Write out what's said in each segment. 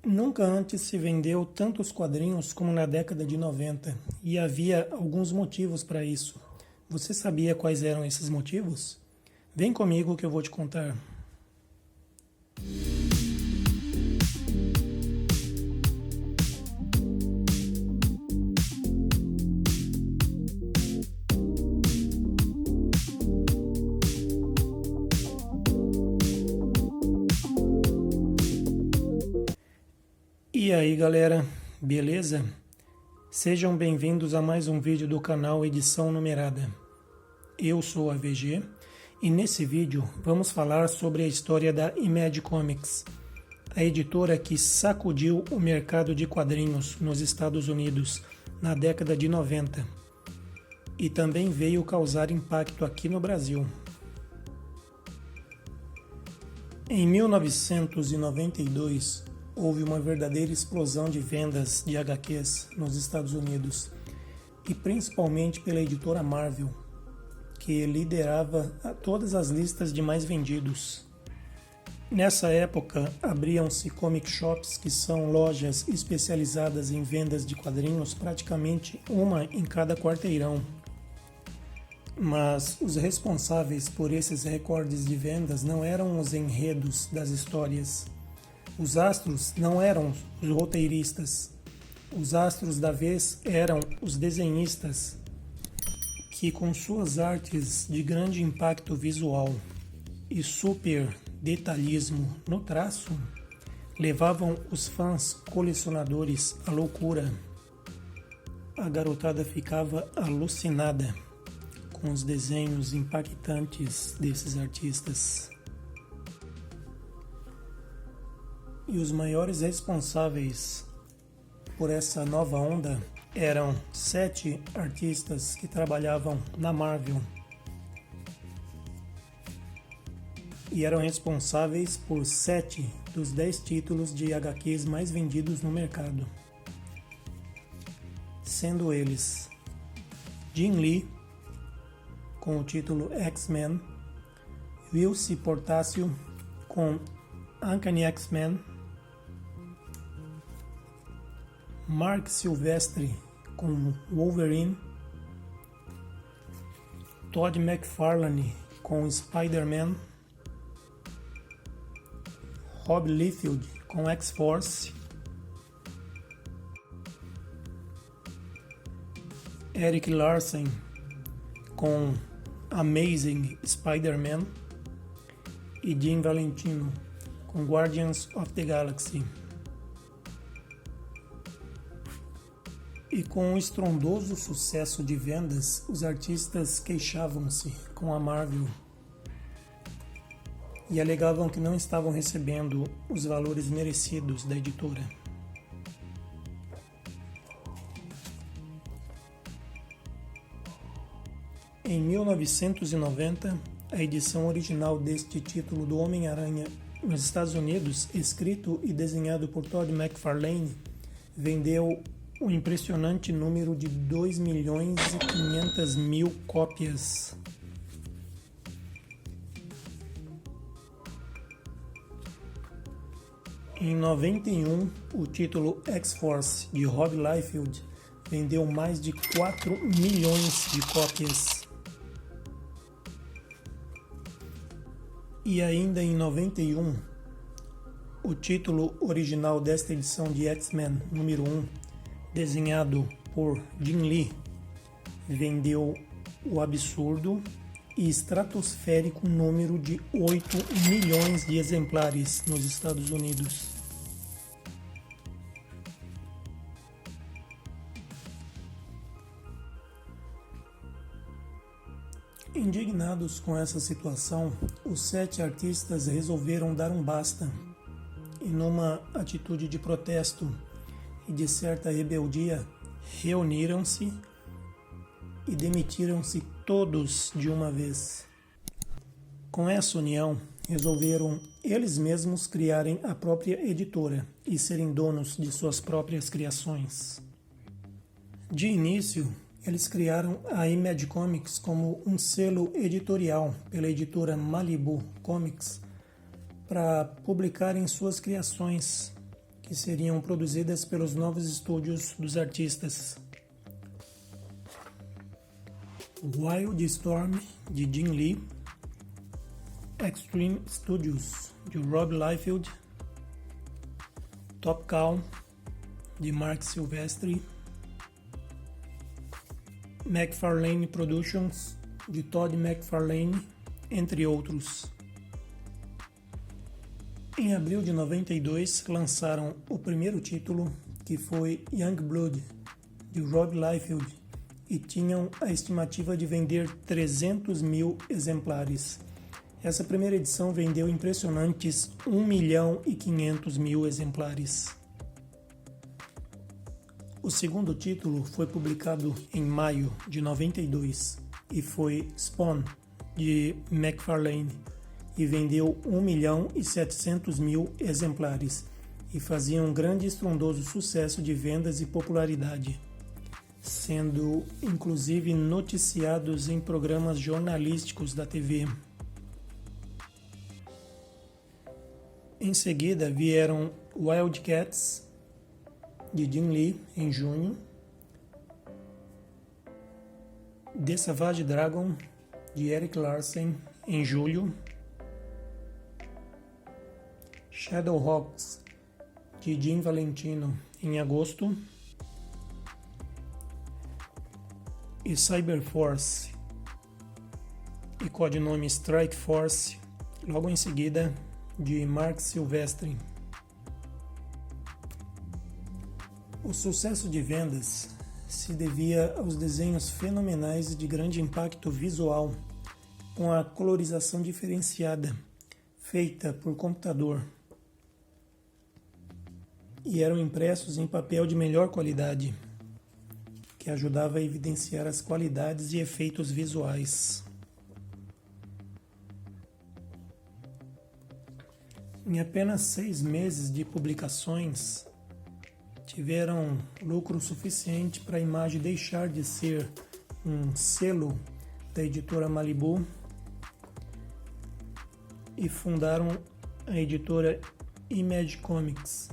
Nunca antes se vendeu tantos quadrinhos como na década de 90, e havia alguns motivos para isso. Você sabia quais eram esses motivos? Vem comigo que eu vou te contar. E aí galera, beleza? Sejam bem-vindos a mais um vídeo do canal Edição Numerada. Eu sou a VG e nesse vídeo vamos falar sobre a história da Image Comics, a editora que sacudiu o mercado de quadrinhos nos Estados Unidos na década de 90 e também veio causar impacto aqui no Brasil. Em 1992, houve uma verdadeira explosão de vendas de HQs nos Estados Unidos, e principalmente pela editora Marvel, que liderava todas as listas de mais vendidos. Nessa época, abriam-se comic shops, que são lojas especializadas em vendas de quadrinhos, praticamente uma em cada quarteirão. Mas os responsáveis por esses recordes de vendas não eram os enredos das histórias. Os astros não eram os roteiristas. Os astros da vez eram os desenhistas, que com suas artes de grande impacto visual e super detalhismo no traço, levavam os fãs colecionadores à loucura. A garotada ficava alucinada com os desenhos impactantes desses artistas. E os maiores responsáveis por essa nova onda eram 7 artistas que trabalhavam na Marvel e eram responsáveis por 7 dos 10 títulos de HQs mais vendidos no mercado, sendo eles Jim Lee com o título X-Men, Will C. Portacio com Uncanny X-Men, Marc Silvestre com Wolverine, Todd McFarlane com Spider-Man, Rob Liefeld com X-Force, Eric Larsen com Amazing Spider-Man e Jim Valentino com Guardians of the Galaxy. E com um estrondoso sucesso de vendas, os artistas queixavam-se com a Marvel e alegavam que não estavam recebendo os valores merecidos da editora. Em 1990, a edição original deste título do Homem-Aranha nos Estados Unidos, escrito e desenhado por Todd McFarlane, vendeu um impressionante número de 2.500.000 cópias. Em 91, o título X-Force de Rob Liefeld vendeu mais de 4 milhões de cópias. E ainda em 91, o título original desta edição de X-Men número 1, desenhado por Jim Lee, vendeu o absurdo e estratosférico número de 8 milhões de exemplares nos Estados Unidos. Indignados com essa situação, os 7 artistas resolveram dar um basta e, numa atitude de protesto e de certa rebeldia, reuniram-se e demitiram-se todos de uma vez. Com essa união, resolveram eles mesmos criarem a própria editora e serem donos de suas próprias criações. De início, eles criaram a Image Comics como um selo editorial pela editora Malibu Comics para publicarem suas criações, que seriam produzidas pelos novos estúdios dos artistas. Wildstorm, de Jim Lee, Extreme Studios, de Rob Liefeld, Top Cow, de Mark Silvestri, McFarlane Productions, de Todd McFarlane, entre outros. Em abril de 92, lançaram o primeiro título, que foi Youngblood, de Rob Liefeld, e tinham a estimativa de vender 300 mil exemplares. Essa primeira edição vendeu impressionantes 1.500.000 exemplares. O segundo título foi publicado em maio de 92 e foi Spawn, de McFarlane, e vendeu 1.700.000 exemplares e fazia um grande e estrondoso sucesso de vendas e popularidade, sendo inclusive noticiados em programas jornalísticos da TV. Em seguida vieram Wildcats, de Jim Lee, em junho, The Savage Dragon, de Erik Larsen, em julho, Shadowhawks, de Jim Valentino, em agosto, e Cyberforce, e codinome Strike Force, logo em seguida, de Mark Silvestri. O sucesso de vendas se devia aos desenhos fenomenais e de grande impacto visual, com a colorização diferenciada, feita por computador, e eram impressos em papel de melhor qualidade, que ajudava a evidenciar as qualidades e efeitos visuais. Em apenas 6 meses de publicações, tiveram lucro suficiente para a imagem deixar de ser um selo da editora Malibu e fundaram a editora Image Comics,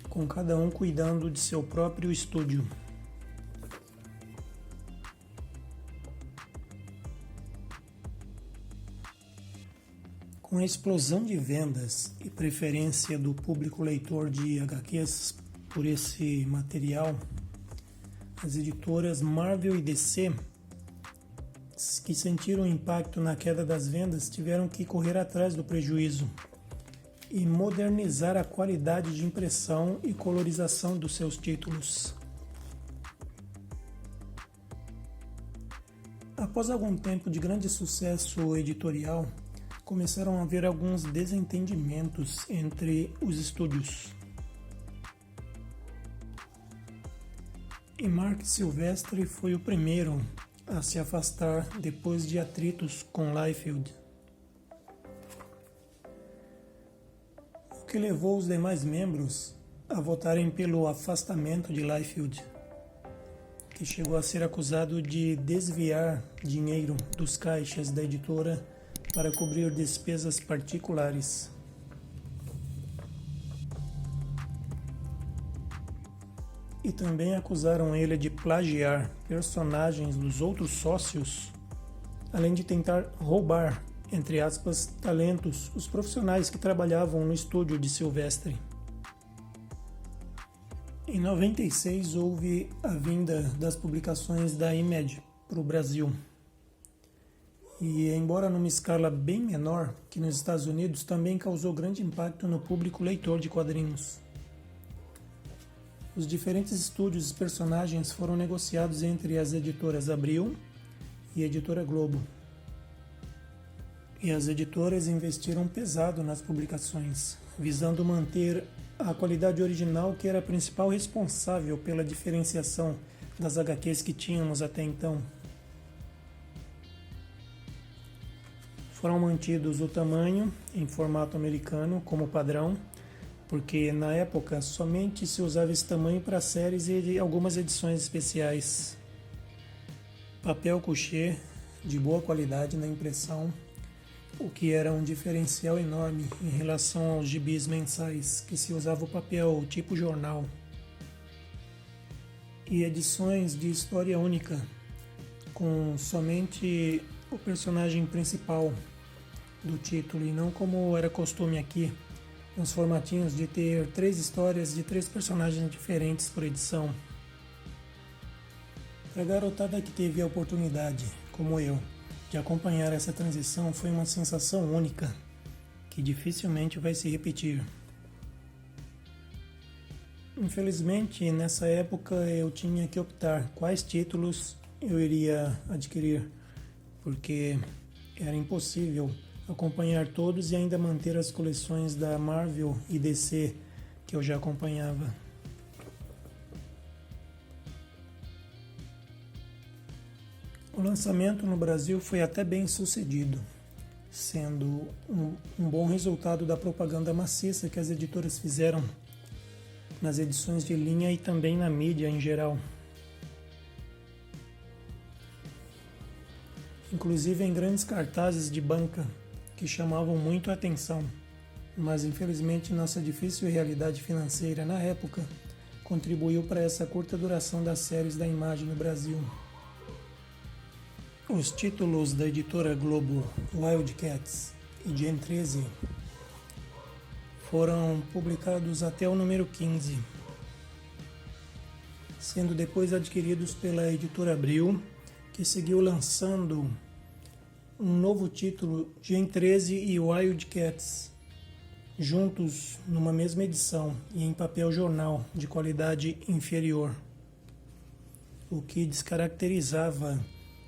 com cada um cuidando de seu próprio estúdio. Com a explosão de vendas e preferência do público leitor de HQs por esse material, as editoras Marvel e DC, que sentiram o impacto na queda das vendas, tiveram que correr atrás do prejuízo e modernizar a qualidade de impressão e colorização dos seus títulos. Após algum tempo de grande sucesso editorial, começaram a haver alguns desentendimentos entre os estúdios. E Mark Silvestri foi o primeiro a se afastar depois de atritos com Liefeld, o que levou os demais membros a votarem pelo afastamento de Liefeld, que chegou a ser acusado de desviar dinheiro dos caixas da editora para cobrir despesas particulares. E também acusaram ele de plagiar personagens dos outros sócios, além de tentar roubar, entre aspas, talentos, os profissionais que trabalhavam no estúdio de Silvestri. Em 96 houve a vinda das publicações da Image para o Brasil. E, embora numa escala bem menor que nos Estados Unidos, também causou grande impacto no público leitor de quadrinhos. Os diferentes estúdios e personagens foram negociados entre as editoras Abril e a editora Globo. E as editoras investiram pesado nas publicações, visando manter a qualidade original, que era a principal responsável pela diferenciação das HQs que tínhamos até então. Foram mantidos o tamanho em formato americano como padrão, porque na época somente se usava esse tamanho para séries e algumas edições especiais. Papel couché de boa qualidade na impressão, o que era um diferencial enorme em relação aos gibis mensais, que se usava o papel tipo jornal, e edições de história única, com somente o personagem principal do título, e não como era costume aqui, nos formatinhos de ter 3 histórias de 3 personagens diferentes por edição. Para a garotada que teve a oportunidade, como eu, de acompanhar essa transição, foi uma sensação única, que dificilmente vai se repetir. Infelizmente, nessa época eu tinha que optar quais títulos eu iria adquirir, porque era impossível acompanhar todos e ainda manter as coleções da Marvel e DC que eu já acompanhava. O lançamento no Brasil foi até bem sucedido, sendo um bom resultado da propaganda maciça que as editoras fizeram nas edições de linha e também na mídia em geral. Inclusive em grandes cartazes de banca que chamavam muito a atenção, mas infelizmente nossa difícil realidade financeira na época contribuiu para essa curta duração das séries da Imagem no Brasil. Os títulos da editora Globo, Wildcats e Gen 13, foram publicados até o número 15, sendo depois adquiridos pela editora Abril, que seguiu lançando um novo título, Gen 13 e Wildcats, juntos numa mesma edição e em papel jornal de qualidade inferior, o que descaracterizava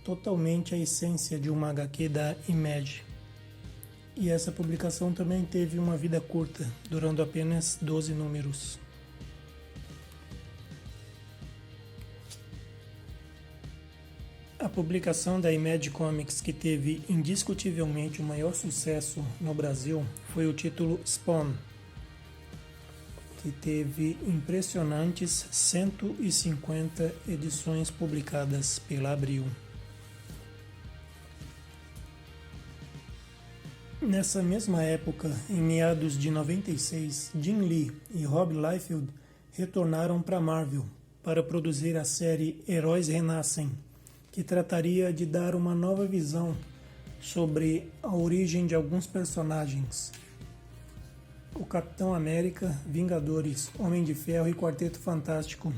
totalmente a essência de uma HQ da Image. E essa publicação também teve uma vida curta, durando apenas 12 números. A publicação da Image Comics que teve indiscutivelmente o maior sucesso no Brasil foi o título Spawn, que teve impressionantes 150 edições publicadas pela Abril. Nessa mesma época, em meados de 96, Jim Lee e Rob Liefeld retornaram para Marvel para produzir a série Heróis Renascem, que trataria de dar uma nova visão sobre a origem de alguns personagens. O Capitão América, Vingadores, Homem de Ferro e Quarteto Fantástico.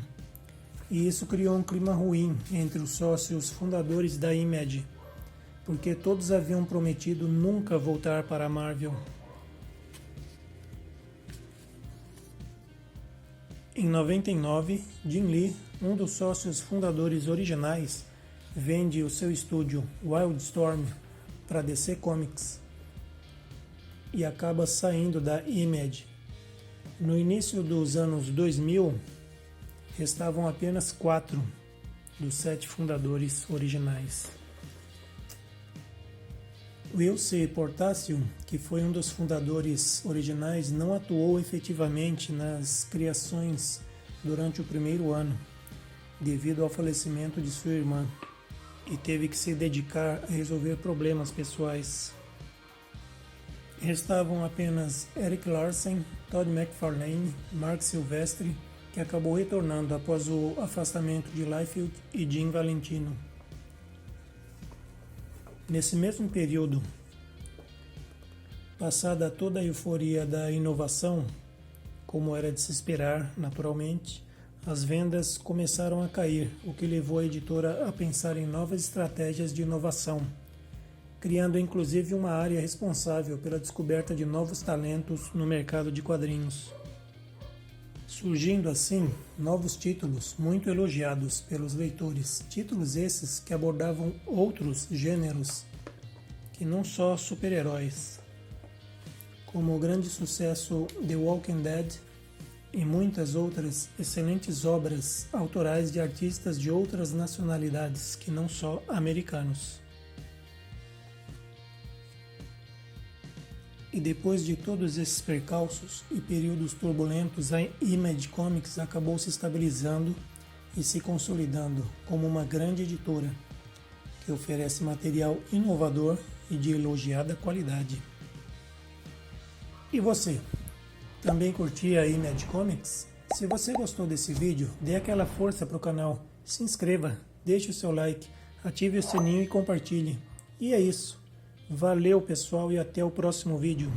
E isso criou um clima ruim entre os sócios fundadores da Image, porque todos haviam prometido nunca voltar para a Marvel. Em 99, Jim Lee, um dos sócios fundadores originais, vende o seu estúdio Wildstorm para DC Comics e acaba saindo da Image. No início dos anos 2000, restavam apenas 4 dos 7 fundadores originais. Will C. Portacio, que foi um dos fundadores originais, não atuou efetivamente nas criações durante o primeiro ano, devido ao falecimento de sua irmã, e teve que se dedicar a resolver problemas pessoais. Restavam apenas Eric Larsen, Todd McFarlane, Mark Silvestre, que acabou retornando após o afastamento de Liefeld e Jim Valentino. Nesse mesmo período, passada toda a euforia da inovação, como era de se esperar, naturalmente, as vendas começaram a cair, o que levou a editora a pensar em novas estratégias de inovação, criando inclusive uma área responsável pela descoberta de novos talentos no mercado de quadrinhos. Surgindo assim novos títulos muito elogiados pelos leitores, títulos esses que abordavam outros gêneros que não só super-heróis, como o grande sucesso The Walking Dead e muitas outras excelentes obras autorais de artistas de outras nacionalidades que não só americanos. E depois de todos esses percalços e períodos turbulentos, a Image Comics acabou se estabilizando e se consolidando como uma grande editora que oferece material inovador e de elogiada qualidade. E você? Também curtia a Image Comics? Se você gostou desse vídeo, dê aquela força para o canal, se inscreva, deixe o seu like, ative o sininho e compartilhe. E é isso. Valeu pessoal e até o próximo vídeo.